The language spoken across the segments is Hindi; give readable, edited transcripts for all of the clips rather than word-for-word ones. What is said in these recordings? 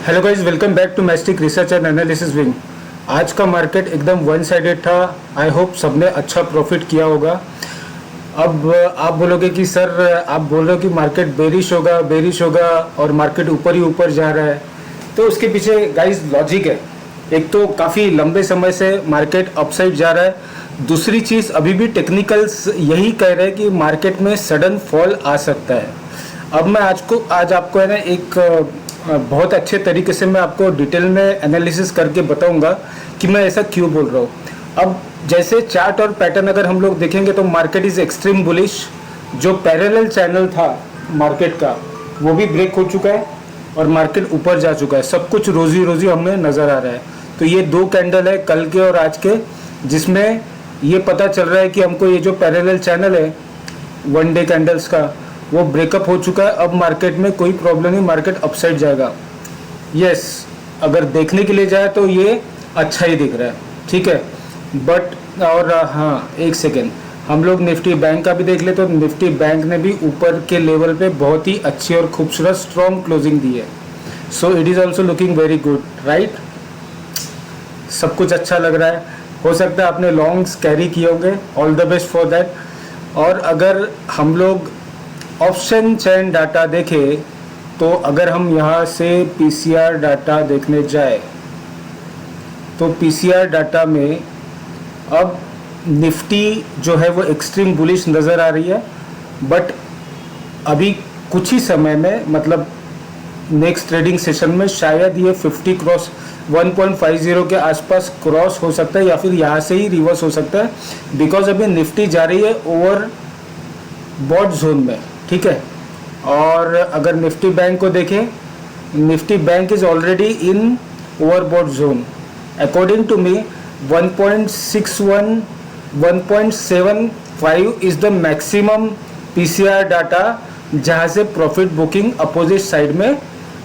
Hello guys, welcome back to Mastic research and analysis wing. आज का मार्केट एकदम वन साइडेड था। आई होप सबने अच्छा प्रॉफिट किया होगा। अब आप बोलोगे कि सर, आप बोल रहे हो कि मार्केट बेरिश होगा और मार्केट ऊपर ही ऊपर जा रहा है। तो उसके पीछे गाइस लॉजिक है। एक तो काफ़ी लंबे समय से मार्केट अपसाइड जा रहा है। दूसरी चीज़, अभी भी टेक्निकल्स यही कह रहे हैं कि मार्केट में सडन फॉल आ सकता है। अब मैं आज आपको है ना एक बहुत अच्छे तरीके से मैं आपको डिटेल में एनालिसिस करके बताऊंगा कि मैं ऐसा क्यों बोल रहा हूँ। अब जैसे चार्ट और पैटर्न अगर हम लोग देखेंगे तो मार्केट इज़ एक्सट्रीम बुलिश। जो पैरेलल चैनल था मार्केट का वो भी ब्रेक हो चुका है और मार्केट ऊपर जा चुका है। सब कुछ रोजी रोजी हमें नज़र आ रहा है। तो ये दो कैंडल है, कल के और आज के, जिसमें ये पता चल रहा है कि हमको ये जो पैरेलल चैनल है वन डे कैंडल्स का वो ब्रेकअप हो चुका है। अब मार्केट में कोई प्रॉब्लम नहीं, मार्केट अपसाइड जाएगा। यस, अगर देखने के लिए जाए तो ये अच्छा ही दिख रहा है, ठीक है। बट और हाँ, एक सेकेंड, हम लोग निफ्टी बैंक का भी देख ले तो निफ्टी बैंक ने भी ऊपर के लेवल पे बहुत ही अच्छी और खूबसूरत स्ट्रॉन्ग क्लोजिंग दी है। So it is also looking very good, right. सब कुछ अच्छा लग रहा है। हो सकता है आपने लॉन्ग्स कैरी किए होंगे, all the best for that. और अगर हम लोग ऑप्शन चेन डाटा देखें तो अगर हम यहाँ से पीसीआर डाटा देखने जाए तो पीसीआर डाटा में अब निफ्टी जो है वो एक्सट्रीम बुलिश नज़र आ रही है। बट अभी कुछ ही समय में, मतलब नेक्स्ट ट्रेडिंग सेशन में शायद ये 50 क्रॉस 1.50 के आसपास क्रॉस हो सकता है या फिर यहाँ से ही रिवर्स हो सकता है। बिकॉज अभी निफ्टी जा रही है ओवर बॉट जोन में, ठीक है। और अगर निफ्टी बैंक को देखें, Nifty bank is already in overbought zone. According to me 1.61 1.75 is the maximum PCR data जहां से प्रॉफिट बुकिंग अपोजिट साइड में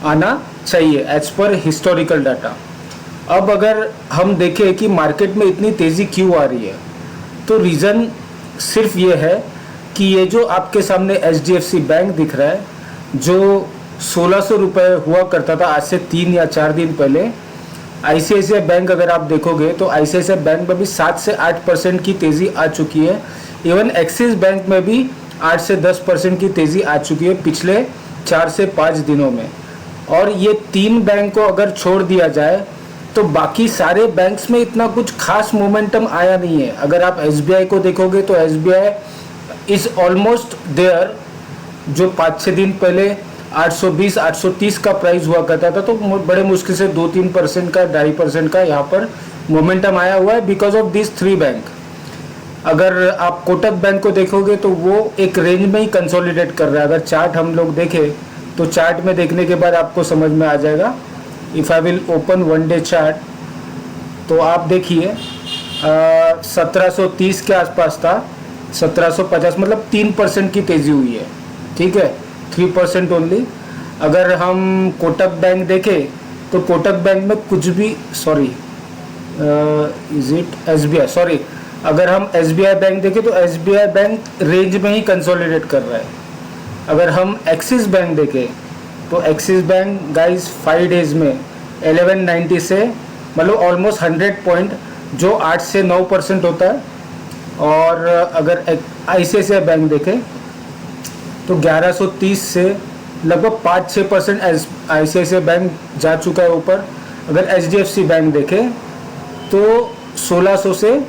आना चाहिए एज पर हिस्टोरिकल डाटा। अब अगर हम देखें कि मार्केट में इतनी तेज़ी क्यों आ रही है तो रीज़न सिर्फ ये है कि ये जो आपके सामने एचडीएफसी बैंक दिख रहा है, जो 1600 रुपये हुआ करता था आज से 3 या 4 दिन पहले। आईसीआईसीआई बैंक अगर आप देखोगे तो आईसीआईसीआई बैंक में भी 7 से 8% की तेज़ी आ चुकी है। इवन एक्सिस बैंक में भी 8 से 10% की तेज़ी आ चुकी है पिछले 4 से 5 दिनों में। और ये 3 बैंक को अगर छोड़ दिया जाए तो बाकी सारे बैंक्स में इतना कुछ खास मोमेंटम आया नहीं है। अगर आप एसबीआई को देखोगे तो एसबीआई इज ऑलमोस्ट देयर, जो 5-6 दिन पहले 820-830 का प्राइस हुआ करता था, तो बड़े मुश्किल से 2-3% का 2.5% का यहाँ पर मोमेंटम आया हुआ है बिकॉज ऑफ दिस 3 बैंक। अगर आप कोटक बैंक को देखोगे तो वो एक रेंज में ही कंसोलिडेट कर रहा है। अगर चार्ट हम लोग देखें तो चार्ट में देखने के बाद आपको समझ में आ जाएगा। If I will open one day chart तो आप देखिए 1730 के आसपास था, 1750, मतलब 3% की तेज़ी हुई है, ठीक है, 3% ओनली। अगर हम कोटक बैंक देखें तो कोटक बैंक में कुछ भी, sorry is it SBI, sorry, अगर हम एसबीआई बैंक देखें तो एसबीआई बैंक रेंज में ही कंसोलिडेट कर रहा है। अगर हम एक्सिस बैंक देखें तो एक्सिस बैंक गाइस 5 डेज में 1190 से, मतलब ऑलमोस्ट 100 पॉइंट, जो 8 से 9% होता है। और अगर आईसीआईसीआई बैंक देखें तो 1130 से लगभग 5-6% आईसीआईसीआई बैंक जा चुका है ऊपर। अगर एचडीएफसी बैंक देखें तो 1600 से,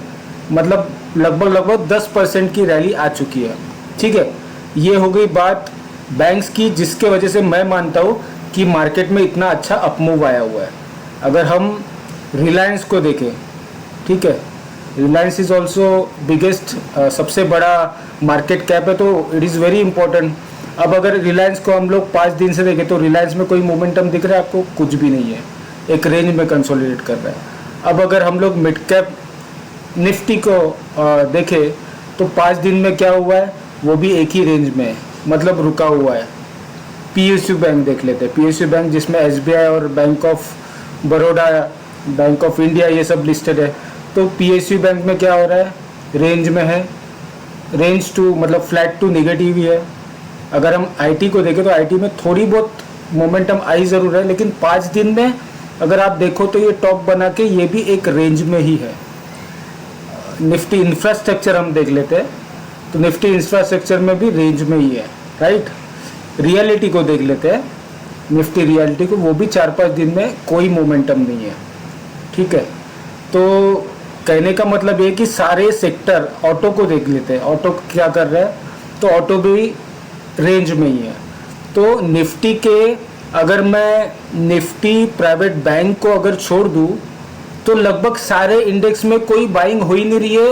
मतलब लगभग 10% की रैली आ चुकी है, ठीक है। ये हो गई बात बैंक्स की, जिसके वजह से मैं मानता हूँ कि मार्केट में इतना अच्छा अपमूव आया हुआ है। अगर हम रिलायंस को देखें, ठीक है, रिलायंस इज़ ऑल्सो बिगेस्ट, सबसे बड़ा मार्केट कैप है, तो इट इज़ वेरी इंपॉर्टेंट। अब अगर रिलायंस को हम लोग 5 दिन से देखें तो रिलायंस में कोई मोमेंटम दिख रहा है आपको? कुछ भी नहीं है, एक रेंज में कंसोलिडेट कर रहा है। अब अगर हम लोग मिड कैप निफ्टी को देखें तो 5 दिन में क्या हुआ है, वो भी एक ही रेंज में है, मतलब रुका हुआ है। पीएसयू बैंक देख लेते हैं, पीएसयू बैंक जिसमें एसबीआई और bank of Baroda, bank of India ये सब लिस्टेड है। तो पीएसयू बैंक में क्या हो रहा है, रेंज में है, रेंज टू मतलब फ्लैट टू नेगेटिव ही है। अगर हम आईटी को देखें तो आईटी में थोड़ी बहुत मोमेंटम आई ज़रूर है, लेकिन 5 दिन में अगर आप देखो तो ये टॉप बना के ये भी एक रेंज में ही है। निफ्टी इंफ्रास्ट्रक्चर हम देख लेते हैं, तो निफ्टी इंफ्रास्ट्रक्चर में भी रेंज में ही है, राइट। रियलिटी को देख लेते हैं, निफ्टी रियलिटी को, वो भी 4-5 दिन में कोई मोमेंटम नहीं है, ठीक है। तो कहने का मतलब ये कि सारे सेक्टर, ऑटो को देख लेते हैं, ऑटो क्या कर रहा है, तो ऑटो भी रेंज में ही है। तो निफ्टी के, अगर मैं निफ्टी प्राइवेट बैंक को अगर छोड़ दूँ तो लगभग सारे इंडेक्स में कोई बाइंग हो ही नहीं रही है,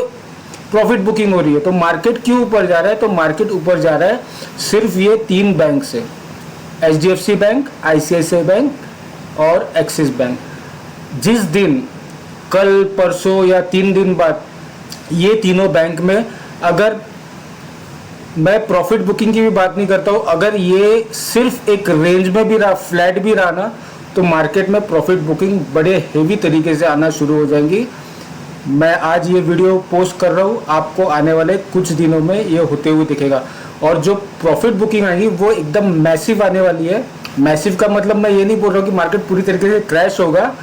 प्रॉफिट बुकिंग हो रही है। तो मार्केट क्यों ऊपर जा रहा है, तो मार्केट ऊपर जा रहा है सिर्फ ये 3 बैंक से, HDFC बैंक, ICICI बैंक और एक्सिस बैंक। जिस दिन, कल परसों या 3 दिन बाद ये तीनों बैंक में, अगर मैं प्रॉफिट बुकिंग की भी बात नहीं करता हूँ, अगर ये सिर्फ एक रेंज में भी रहा, फ्लैट भी रहा ना, तो मार्केट में प्रॉफिट बुकिंग बड़े हेवी तरीके से आना शुरू हो जाएंगी। मैं आज ये वीडियो पोस्ट कर रहा हूँ, आपको आने वाले कुछ दिनों में ये होते हुए दिखेगा। और जो प्रॉफिट बुकिंग आएगी वो एकदम मैसिव आने वाली है। मैसिव का मतलब मैं ये नहीं बोल रहा हूँ कि मार्केट पूरी तरीके से क्रैश होगा,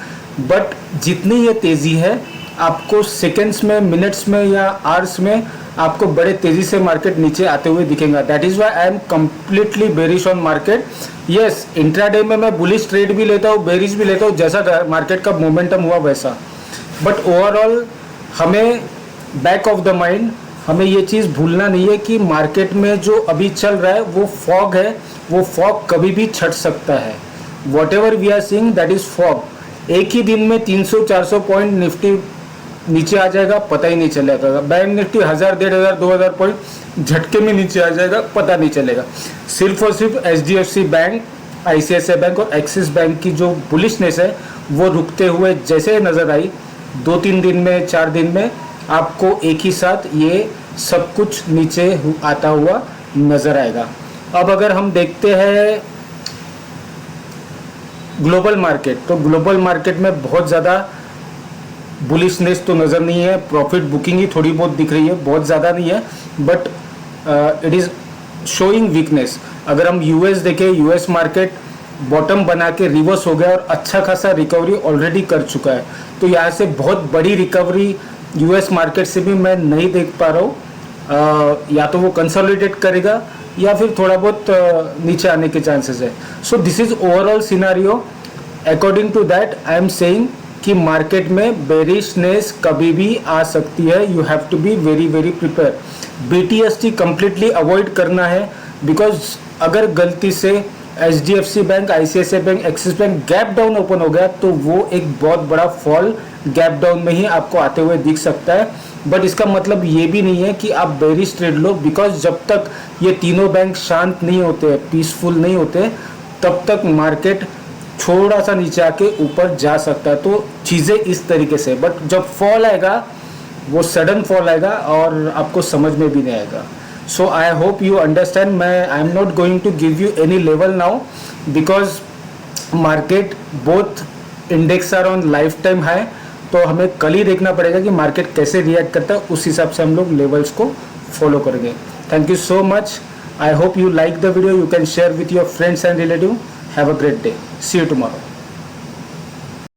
बट जितनी ये तेज़ी है, आपको सेकेंड्स में, मिनट्स में या आवर्स में आपको बड़े तेज़ी से मार्केट नीचे आते हुए दिखेगा। That is why I am completely bearish on market. Yes, intraday में मैं बुलिश ट्रेड भी लेता हूँ, बेरिश भी लेता हूँ, जैसा मार्केट का मोमेंटम हुआ वैसा। बट ओवरऑल हमें बैक ऑफ द माइंड हमें ये चीज़ भूलना नहीं है कि मार्केट में जो अभी चल रहा है वो फॉग है, वो फॉग कभी भी छट सकता है। Whatever we are seeing that is fog. एक ही दिन में 300-400 पॉइंट निफ्टी नीचे आ जाएगा, पता ही नहीं चलेगा। बैंक निफ्टी 1000, 1500, 2000 पॉइंट झटके में नीचे आ जाएगा, पता नहीं चलेगा। सिर्फ और सिर्फ HDFC बैंक, ICICI बैंक और एक्सिस बैंक की जो बुलिशनेस है वो रुकते हुए जैसे नज़र आई, 2-3 दिन में, 4 दिन में आपको एक ही साथ ये सब कुछ नीचे आता हुआ नज़र आएगा। अब अगर हम देखते हैं ग्लोबल मार्केट, तो ग्लोबल मार्केट में बहुत ज़्यादा बुलिशनेस तो नज़र नहीं है। प्रॉफिट बुकिंग ही थोड़ी बहुत दिख रही है, बहुत ज़्यादा नहीं है, but it is showing weakness. अगर हम US देखें, US मार्केट बॉटम बना के रिवर्स हो गया और अच्छा खासा रिकवरी ऑलरेडी कर चुका है। तो यहाँ से बहुत बड़ी रिकवरी US मार्केट से भी मैं नहीं देख पा रहा हूँ। या तो वो कंसोलिडेट करेगा या फिर थोड़ा बहुत नीचे आने के चांसेस है। So this is overall scenario. According to that I am saying कि मार्केट में बेरिशनेस कभी भी आ सकती है। You have to be very very prepare. BTST completely avoid करना है, बिकॉज अगर गलती से HDFC bank, ICICI bank, Axis bank gap down open हो गया तो वो एक बहुत बड़ा फॉल गैप डाउन में ही आपको आते हुए दिख सकता है। बट इसका मतलब ये भी नहीं है कि आप बेरिश ट्रेड लो, बिकॉज जब तक ये तीनों बैंक शांत नहीं होते, पीसफुल नहीं होते, तब तक मार्केट थोड़ा सा नीचे आके ऊपर जा सकता है। तो चीज़ें इस तरीके से, बट जब फॉल आएगा वो सडन फॉल आएगा और आपको समझ में भी नहीं आएगा। So I hope you understand. मैं I am not going to give you any level now, because market both index are on life time high. तो हमें कल ही देखना पड़ेगा कि मार्केट कैसे रिएक्ट करता है, उस हिसाब से हम लोग लेवल्स को फॉलो करेंगे। Thank you so much. I hope you like the video. You can share with your friends and relatives. Have a great day. See you tomorrow.